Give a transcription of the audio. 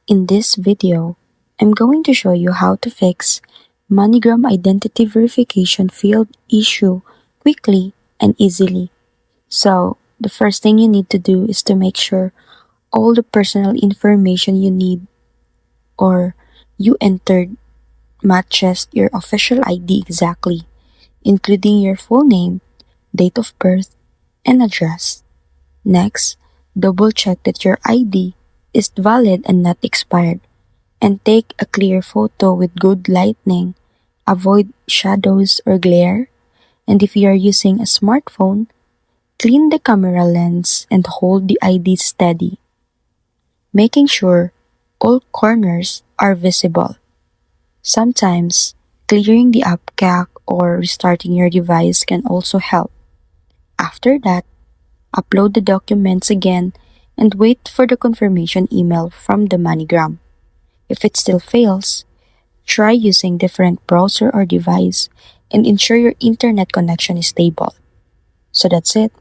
In this video, I'm going to show you how to fix MoneyGram Identity Verification Failed issue quickly and easily. So, the first thing you need to do is to make sure all the personal information you need or you entered matches your official ID exactly, including your full name, date of birth, and address. Next, double check that your ID is valid and not expired, and take a clear photo with good lighting. Avoid shadows or glare, and if you are using a smartphone, clean the camera lens and hold the ID steady, making sure all corners are visible. Sometimes, clearing the app cache or restarting your device can also help. After that, upload the documents again and wait for the confirmation email from the MoneyGram. If it still fails, try using different browser or device and ensure your internet connection is stable. So that's it.